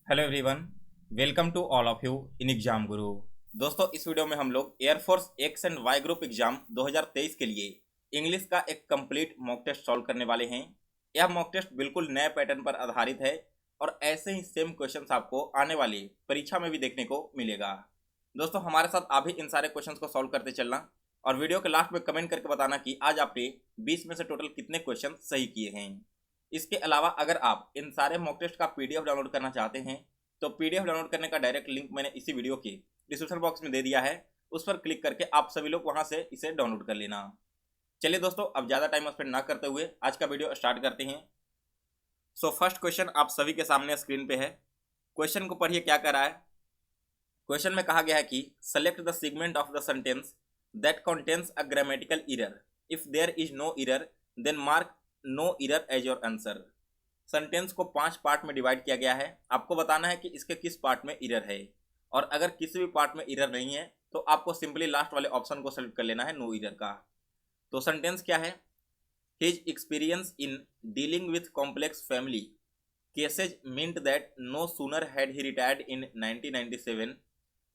Hello everyone, welcome to all of you in exam guru. दोस्तों, इस video में हम लोग air force X and Y group exam 2023 के लिए इंग्लिश का एक कंप्लीट मॉक टेस्ट सॉल्व करने वाले हैं। यह मॉक टेस्ट बिल्कुल नए पैटर्न पर आधारित है और ऐसे ही सेम क्वेश्चंस आपको आने वाली परीक्षा में भी देखने को मिलेगा। दोस्तों, हमारे साथ आप भी इन सारे क्वेश्चंस को सॉल्व करते चलना और वीडियो के लास्ट में कमेंट करके बताना कि आज आपने 20 में से टोटल कितने क्वेश्चन सही किए हैं। इसके अलावा अगर आप इन सारे मॉक टेस्ट का पीडीएफ डाउनलोड करना चाहते हैं तो पीडीएफ डाउनलोड करने का डायरेक्ट लिंक मैंने इसी वीडियो के डिस्क्रिप्शन बॉक्स में दे दिया है। उस पर क्लिक करके आप सभी लोग वहां से इसे डाउनलोड कर लेना। चलिए दोस्तों, अब ज़्यादा टाइम स्पेंड ना करते हुए आज का वीडियो स्टार्ट करते हैं। फर्स्ट क्वेश्चन आप सभी के सामने स्क्रीन पे है। क्वेश्चन को पढ़िए क्या कर रहा है। क्वेश्चन में कहा गया है कि select the segment of the sentence that contains a grammatical error. If there is no error then mark no error as your answer. Sentence को 5 पार्ट में डिवाइड किया गया है। आपको बताना है कि इसके किस पार्ट में एरर है, और अगर किसी भी पार्ट में एरर नहीं है तो आपको सिंपली लास्ट वाले ऑप्शन को सेलेक्ट कर लेना है नो एरर का। तो सेंटेंस क्या है? His experience in dealing with complex family cases meant that no sooner had he retired in 1997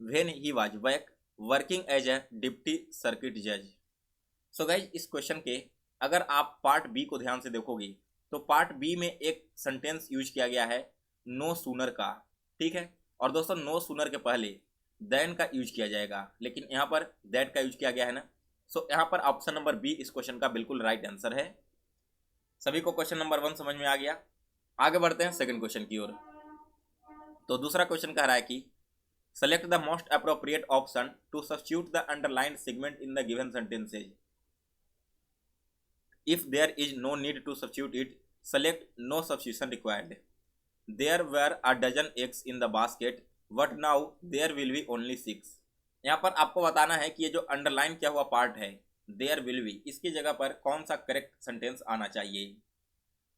when he was back working as a deputy circuit जज। सो गाइज, इस question के अगर आप part B को ध्यान से देखोगे तो पार्ट बी में एक सेंटेंस यूज किया गया है नो सूनर का, ठीक है। और दोस्तों, नो सूनर के पहले देन का यूज किया जाएगा, लेकिन यहाँ पर दैट का यूज किया गया है ना। यहाँ पर ऑप्शन नंबर बी इस क्वेश्चन का बिल्कुल राइट आंसर है। सभी को क्वेश्चन नंबर 1 समझ में आ गया। आगे बढ़ते हैं सेकंड क्वेश्चन की ओर। तो दूसरा क्वेश्चन कह रहा है कि select the most appropriate option to substitute the underlined segment in the given sentences. If there is no need to substitute it, select no substitution required. There were a dozen eggs in the basket, but now there will be only 6. यहाँ पर आपको बताना है कि ये जो underline किया हुआ पार्ट है there will be, इसकी जगह पर कौन सा करेक्ट सेंटेंस आना चाहिए।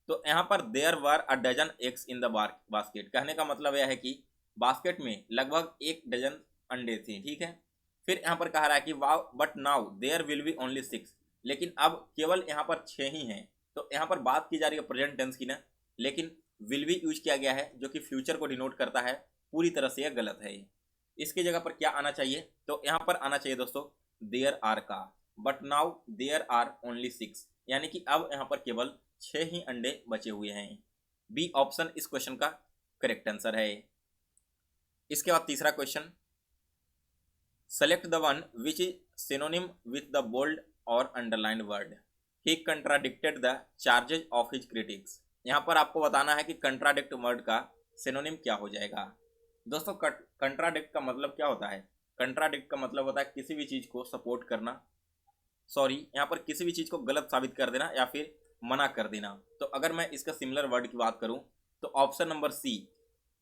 तो यहाँ पर there were a dozen eggs in the basket, कहने का मतलब यह है कि बास्केट में लगभग 1 डजन अंडे थे, ठीक है। फिर यहाँ पर कह रहा है कि wow but now there will be only 6, लेकिन अब केवल यहाँ पर 6 ही हैं। तो यहाँ पर बात की जा रही है प्रेजेंट टेंस की ना, लेकिन विल बी यूज किया गया है जो कि फ्यूचर को डिनोट करता है। पूरी तरह से यह गलत है। इसकी जगह पर क्या आना चाहिए? तो यहाँ पर आना चाहिए दोस्तों देयर आर का, but now there are only 6, यानी कि अब यहाँ पर केवल 6 ही अंडे बचे हुए हैं। बी ऑप्शन इस क्वेश्चन का करेक्ट आंसर है। इसके बाद तीसरा question, select the one which is synonym with the bold और underlined word. He contradicted the charges of his critics. यहाँ पर आपको बताना है कि कंट्राडिक्ट वर्ड का सिनोनिम क्या हो जाएगा। दोस्तों, कंट्राडिक्ट का मतलब क्या होता है? कंट्राडिक्ट का मतलब होता है किसी भी चीज़ को सपोर्ट करना, यहाँ पर किसी भी चीज़ को गलत साबित कर देना या फिर मना कर देना। तो अगर मैं इसका सिमिलर वर्ड की बात करूँ तो ऑप्शन नंबर सी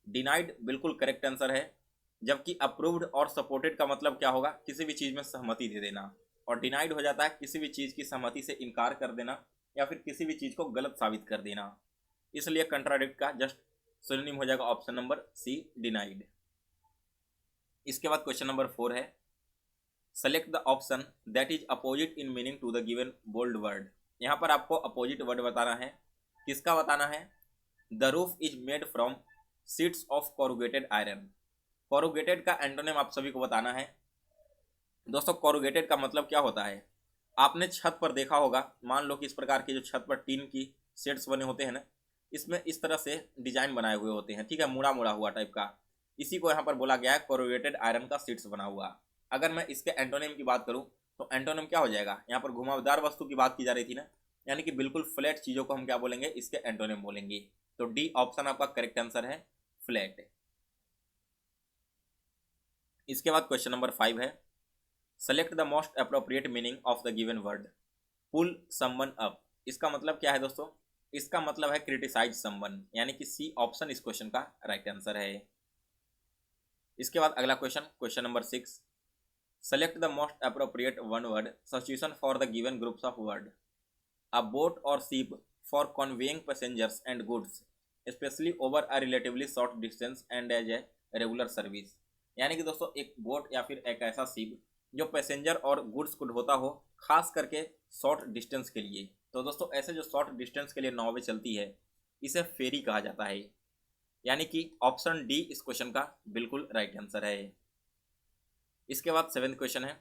डिनाइड बिल्कुल करेक्ट आंसर है। जबकि अप्रूव्ड और सपोर्टेड का मतलब क्या होगा? किसी भी चीज़ में सहमति दे देना, और डिनाइड हो जाता है किसी भी चीज़ की सहमति से इनकार कर देना या फिर किसी भी चीज़ को गलत साबित कर देना। इसलिए कंट्राडिक्ट का जस्ट सिनोनिम हो जाएगा ऑप्शन नंबर सी डिनाइड। इसके बाद क्वेश्चन नंबर 4 है, select the option that is opposite in meaning to the given bold word. यहाँ पर आपको अपोजिट वर्ड बताना है। किसका बताना है? The roof is made from sheets of corrugated iron. Corrugated का एंटोनिम आप सभी को बताना है। दोस्तों, कोरुगेटेड का मतलब क्या होता है? आपने छत पर देखा होगा, मान लो कि इस प्रकार की जो छत पर टीन की शेड्स बने होते हैं ना, इसमें इस तरह से डिजाइन बनाए हुए होते हैं, ठीक है, मुड़ा मुड़ा हुआ टाइप का। इसी को यहाँ पर बोला गया है कोरुगेटेड आयरन का शीट्स बना हुआ। अगर मैं इसके एंटोनिम की बात करूँ तो एंटोनिम क्या हो जाएगा? यहाँ पर घुमावदार वस्तु की बात की जा रही थी ना, यानी कि बिल्कुल फ्लैट चीज़ों को हम क्या बोलेंगे? इसके एंटोनिम बोलेंगे। तो डी ऑप्शन आपका करेक्ट आंसर है, फ्लैट। इसके बाद क्वेश्चन नंबर 5 है, select the most appropriate meaning of the given word. Pull someone up, इसका मतलब क्या है दोस्तों? इसका मतलब है क्रिटिसाइज समवन, यानी कि सी ऑप्शन इस क्वेश्चन का राइट आंसर है। इसके बाद अगला question, question number 6, select the most appropriate one word substitution for the given groups of word. A boat or ship for conveying passengers and goods especially over a relatively short distance and as a regular service. यानी कि दोस्तों एक boat या फिर एक ऐसा ship जो passenger और गुड्स को ढोता हो, खास करके शॉर्ट डिस्टेंस के लिए। तो दोस्तों ऐसे जो शॉर्ट डिस्टेंस के लिए नावें चलती है इसे फेरी कहा जाता है। यानी कि ऑप्शन डी इस क्वेश्चन का बिल्कुल राइट आंसर है। इसके बाद 7th क्वेश्चन है,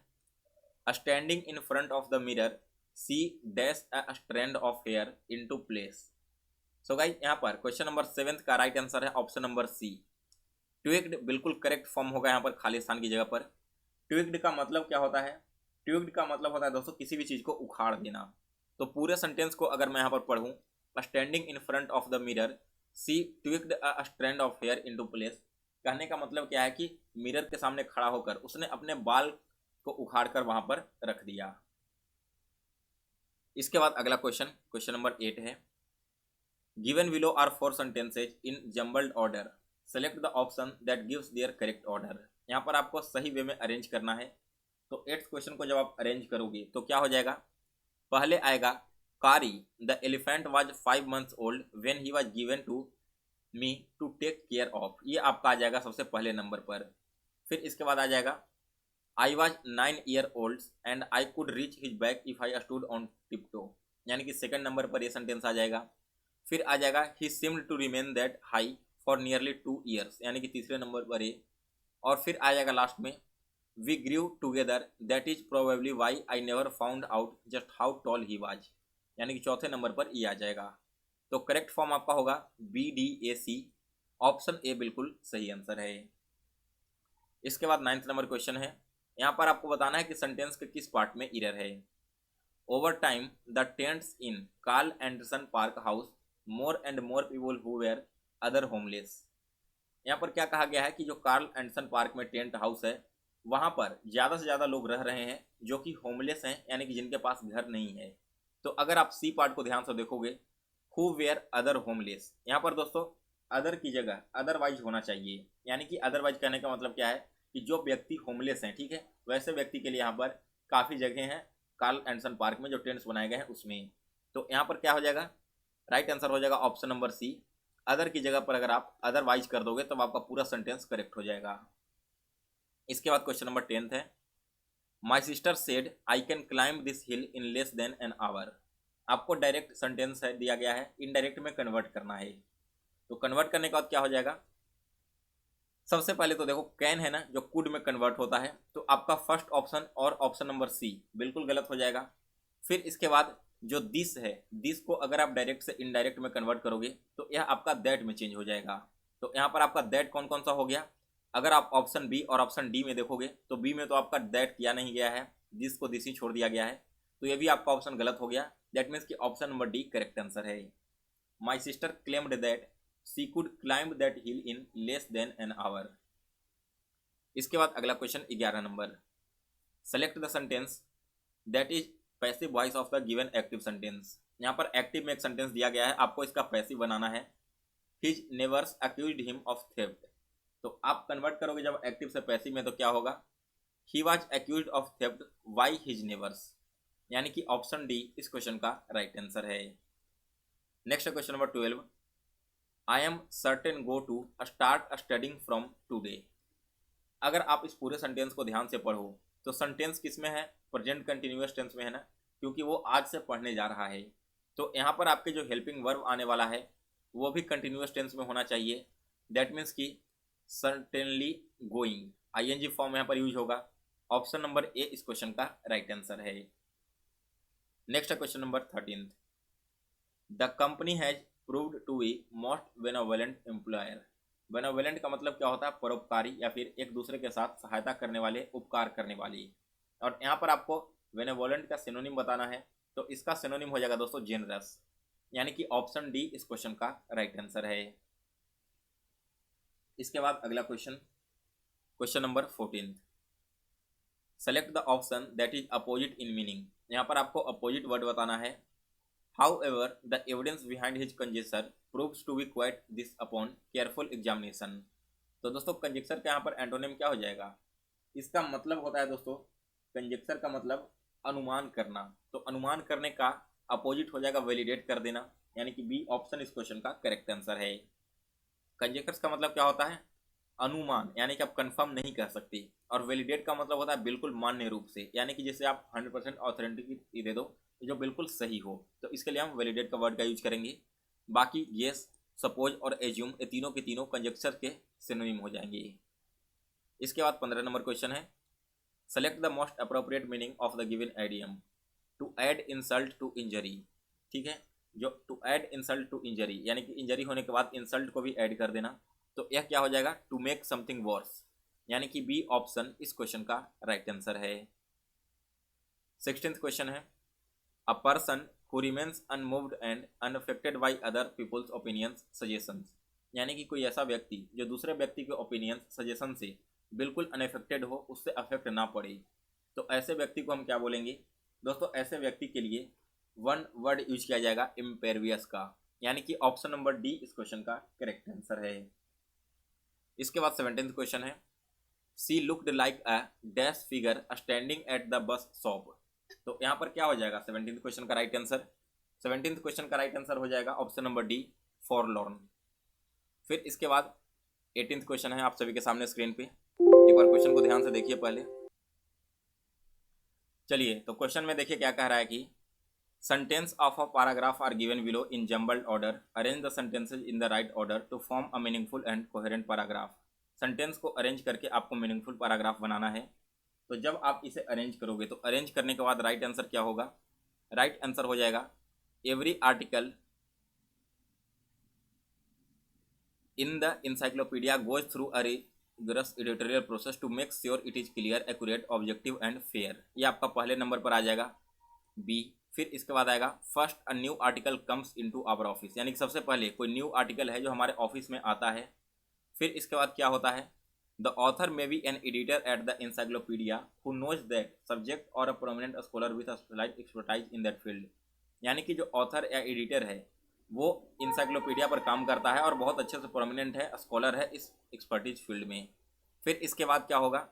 standing in front of the mirror C dash a strand of hair into place. So guys यहाँ पर क्वेश्चन नंबर 7 का राइट आंसर है ऑप्शन नंबर सी, ट्विक्ड। बिल्कुल करेक्ट फॉर्म होगा यहाँ पर खाली स्थान की जगह पर। ट्विक्ड का मतलब क्या होता है? ट्विक्ड का मतलब होता है दोस्तों किसी भी चीज़ को उखाड़ देना। तो पूरे सेंटेंस को अगर मैं यहाँ पर पढ़ूँ, standing in front of the mirror she tweaked a strand of hair into place, कहने का मतलब क्या है कि मिरर के सामने खड़ा होकर उसने अपने बाल को उखाड़ कर वहां पर रख दिया। इसके बाद अगला क्वेश्चन, क्वेश्चन नंबर 8 है, given below are 4 sentences in jumbled order, select the option that gives their correct order. यहाँ पर आपको सही वे में अरेंज करना है। तो 8th क्वेश्चन को जब आप अरेंज करोगे तो क्या हो जाएगा? पहले आएगा, Kari the elephant was 5 months old when he was given to me to take care of, ये आपका आ जाएगा सबसे पहले नंबर पर। फिर इसके बाद आ जाएगा, I was 9 year old and I could reach his back if I stood on tiptoe, यानी कि सेकंड नंबर पर ये सेंटेंस आ जाएगा। फिर आ जाएगा, he seemed to remain that high for nearly 2 years, यानी कि तीसरे नंबर पर ये। और फिर आ जाएगा लास्ट में, we grew together that is probably why I never found out just how tall he was, यानी कि चौथे नंबर पर ये आ जाएगा। तो करेक्ट फॉर्म आपका होगा BDAC, ऑप्शन ए बिल्कुल सही आंसर है। इसके बाद 9th नंबर क्वेश्चन है, यहाँ पर आपको बताना है कि सेंटेंस के किस पार्ट में एरर है। Over time the tents in Carl Anderson park house more and more people who were other homeless. यहाँ पर क्या कहा गया है कि जो कार्ल एंडरसन पार्क में टेंट हाउस है वहाँ पर ज़्यादा से ज़्यादा लोग रह रहे हैं जो कि होमलेस हैं, यानी कि जिनके पास घर नहीं है। तो अगर आप सी पार्ट को ध्यान से देखोगे, हु वेयर अदर होमलेस, यहाँ पर दोस्तों अदर की जगह अदरवाइज होना चाहिए, यानी कि अदरवाइज कहने का मतलब क्या है कि जो व्यक्ति होमलेस हैं, ठीक है, वैसे व्यक्ति के लिए यहाँ पर काफ़ी जगह हैं कार्ल एंडरसन पार्क में जो टेंट्स बनाए गए हैं उसमें। तो यहाँ पर क्या हो जाएगा? राइट आंसर हो जाएगा ऑप्शन नंबर सी, अदर की जगह पर अगर आप अदरवाइज कर दोगे तब आपका पूरा सेंटेंस करेक्ट हो जाएगा। इसके बाद क्वेश्चन नंबर 10 है, my sister said I can climb this hill in less than an our. आपको डायरेक्ट सेंटेंस है दिया गया है, इनडायरेक्ट में कन्वर्ट करना है। तो कन्वर्ट करने के बाद क्या हो जाएगा? सबसे पहले तो देखो कैन है ना जो कुड में कन्वर्ट होता है, तो आपका फर्स्ट ऑप्शन और ऑप्शन नंबर सी बिल्कुल गलत हो जाएगा। फिर इसके बाद जो दिस है, दिस को अगर आप डायरेक्ट से इनडायरेक्ट में कन्वर्ट करोगे तो यह आपका दैट में चेंज हो जाएगा। तो यहाँ पर आपका दैट कौन कौन सा हो गया? अगर आप ऑप्शन बी और ऑप्शन डी में देखोगे तो बी में तो आपका दैट किया नहीं गया है, दिस को दिस ही छोड़ दिया गया है, तो ये भी आपका ऑप्शन गलत हो गया। दैट मीन्स कि option number D correct answer है। My sister claimed that she could climb that hill in less than an hour. इसके बाद अगला question 11 number, select the sentence that is passive voice of the given active sentence. यहाँ पर active में एक sentence दिया गया है, आपको इसका पैसिव बनाना है। His neighbours accused him of theft, तो आप कन्वर्ट करोगे जब एक्टिव से पैसिव में तो क्या होगा? He was accused of theft by his neighbours, यानी कि ऑप्शन डी इस क्वेश्चन का राइट आंसर है। Next question number 12, I am certain go to start studying from today. अगर आप इस पूरे सेंटेंस को ध्यान से पढ़ो तो सेंटेंस किस में है? प्रेजेंट कंटिन्यूअस टेंस में है ना, क्योंकि वो आज से पढ़ने जा रहा है। तो यहाँ पर आपके जो हेल्पिंग वर्ब आने वाला है वो भी कंटिन्यूअस टेंस में होना चाहिए। दैट मीन्स कि सर्टेनली गोइंग, ING फॉर्म यहाँ पर यूज होगा। ऑप्शन नंबर ए इस क्वेश्चन का राइट आंसर है। Next question number 13, the company has proved to be most benevolent employer. Benevolent का मतलब क्या होता है? परोपकारी या फिर एक दूसरे के साथ सहायता करने वाले, उपकार करने वाली। और यहाँ पर आपको बेनेवोलेंट का सिनोनिम बताना है, तो इसका सिनोनिम हो जाएगा दोस्तों जेनरस, यानी कि ऑप्शन डी इस क्वेश्चन का राइट आंसर है। इसके बाद अगला question, question number 14, select the option that is opposite in meaning. यहाँ पर आपको अपोजिट वर्ड बताना है। However, the evidence behind his conjecture proves to be quite this upon careful examination। तो दोस्तों कंजेक्चर का यहाँ पर एंटोनिम क्या हो जाएगा? इसका मतलब होता है दोस्तों, कंजेक्चर का मतलब अनुमान करना, तो अनुमान करने का अपोजिट हो जाएगा वैलिडेट कर देना, यानी कि बी ऑप्शन इस क्वेश्चन का करेक्ट आंसर है। कंजेक्चर्स का मतलब क्या होता है? अनुमान, यानी कि आप कंफर्म नहीं कर सकते। और वैलिडेट का मतलब होता है बिल्कुल मान्य रूप से, यानी कि जैसे आप 100% ऑथेंटिसिटी दे दो जो बिल्कुल सही हो, तो इसके लिए हम वैलिडेट का वर्ड का यूज करेंगे। बाकी येस, सपोज और एज्यूम, ये तीनों के तीनों कंजक्चर के सिनोनिम हो जाएंगे। इसके बाद 15 नंबर क्वेश्चन है, select the most appropriate meaning of the given idiom. To add insult to injury, ठीक है, जो to add insult to injury यानी कि इंजरी होने के बाद इंसल्ट को भी ऐड कर देना, तो यह क्या हो जाएगा, टू मेक समथिंग वर्स, यानी कि बी ऑप्शन इस क्वेश्चन का राइट आंसर है। 16th क्वेश्चन है, a person who remains unmoved and unaffected by other people's opinions suggestions, यानी कि कोई ऐसा व्यक्ति जो दूसरे व्यक्ति के ओपिनियंस सजेशन से बिल्कुल अनअफेक्टेड हो, उससे अफेक्ट ना पड़े, तो ऐसे व्यक्ति को हम क्या बोलेंगे दोस्तों, ऐसे व्यक्ति के लिए वन वर्ड यूज किया जाएगा इम्पेरियस का, यानी कि ऑप्शन नंबर डी इस क्वेश्चन का करेक्ट आंसर है। इसके बाद 17th क्वेश्चन है, she looked like a dash figure standing at the bus shop, तो यहाँ पर क्या हो जाएगा 17th क्वेश्चन का राइट आंसर, 17th क्वेश्चन का राइट आंसर हो जाएगा ऑप्शन नंबर डी फॉरलॉर्न। फिर इसके बाद 18th क्वेश्चन है आप सभी के सामने स्क्रीन पे, एक बार क्वेश्चन को ध्यान से देखिए पहले। चलिए तो क्वेश्चन में देखिए क्या कह रहा है कि sentence of a paragraph are given below in jumbled order, arrange the sentences in the right order to form a meaningful and coherent paragraph. Sentence को अरेंज करके आपको मीनिंगफुल पैराग्राफ बनाना है, तो जब आप इसे अरेंज करोगे तो अरेंज करने के बाद राइट आंसर क्या होगा, राइट आंसर हो जाएगा every article in the encyclopedia goes through a rigorous editorial process to make sure it is clear, accurate, objective and fair। ये आपका पहले नंबर पर आ जाएगा बी। फिर इसके बाद आएगा first a new article comes into our office, यानी कि सबसे पहले कोई न्यू आर्टिकल है जो हमारे ऑफिस में आता है। फिर इसके बाद क्या होता है, the author may be an editor at the encyclopaedia who knows that subject or a prominent scholar with specialised expertise in that field, यानी कि जो ऑथर या एडिटर है वो इंसाइक्लोपीडिया पर काम करता है और बहुत अच्छे से प्रोमिनेंट है, स्कॉलर है इस एक्सपर्टीज फील्ड में। फिर इसके बाद क्या होगा,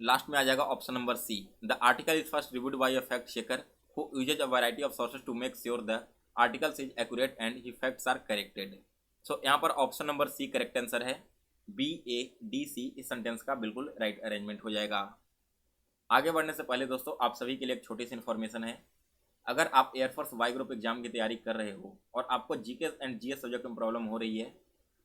लास्ट में आ जाएगा option number C, the article is first reviewed by a fact checker who uses a variety of sources to make sure the articles is accurate and he facts are corrected. So यहाँ पर option number C correct answer है, B A D C इस sentence का बिल्कुल right arrangement हो जाएगा। आगे बढ़ने से पहले दोस्तों आप सभी के लिए एक छोटी सी इन्फॉर्मेशन है, अगर आप एयरफोर्स वाई ग्रुप एग्जाम की तैयारी कर रहे हो और आपको जीके एंड जीएस सब्जेक्ट में प्रॉब्लम हो रही है,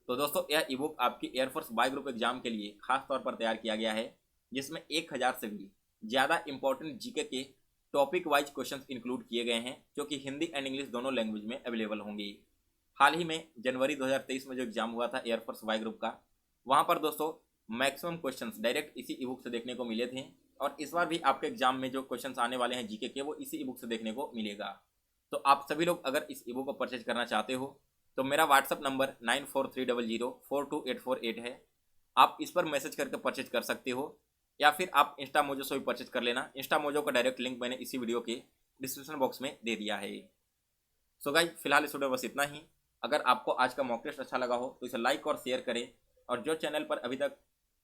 तो दोस्तों यह ई बुक आपकी एयरफोर्स वाई ग्रुप एग्जाम के लिए खास तौर पर तैयार किया गया है, जिसमें 1000 से भी ज़्यादा इंपॉर्टेंट जीके के टॉपिक वाइज क्वेश्चंस इंक्लूड किए गए हैं, जो कि हिंदी एंड इंग्लिश दोनों लैंग्वेज में अवेलेबल होंगे। हाल ही में जनवरी 2023 में जो एग्जाम हुआ था एयरफोर्स वाई ग्रुप का, वहाँ पर दोस्तों मैक्सिमम क्वेश्चंस डायरेक्ट इसी ई बुक से देखने को मिले थे, और इस बार भी आपके एग्जाम में जो क्वेश्चंस आने वाले हैं जीके के वो इसी ई बुक से देखने को मिलेगा। तो आप सभी लोग अगर इस ई बुक को परचेज करना चाहते हो तो मेरा व्हाट्सअप नंबर 9430042848 है, आप इस पर मैसेज करके परचेज कर सकते हो, या फिर आप इंस्टा मोजो से भी परचेज कर लेना। इंस्टा मोजो का डायरेक्ट लिंक मैंने इसी वीडियो के डिस्क्रिप्शन बॉक्स में दे दिया है। सो गाइस फिलहाल इस वीडियो में बस इतना ही। अगर आपको आज का मॉक टेस्ट अच्छा लगा हो तो इसे लाइक और शेयर करें, और जो चैनल पर अभी तक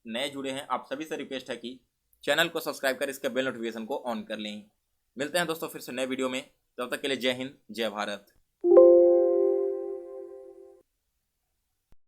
नए जुड़े हैं आप सभी से रिक्वेस्ट है कि चैनल को सब्सक्राइब कर इसके बेल नोटिफिकेशन को ऑन कर लें। मिलते हैं दोस्तों फिर से नए वीडियो में, तब तक के लिए जय हिंद जय भारत।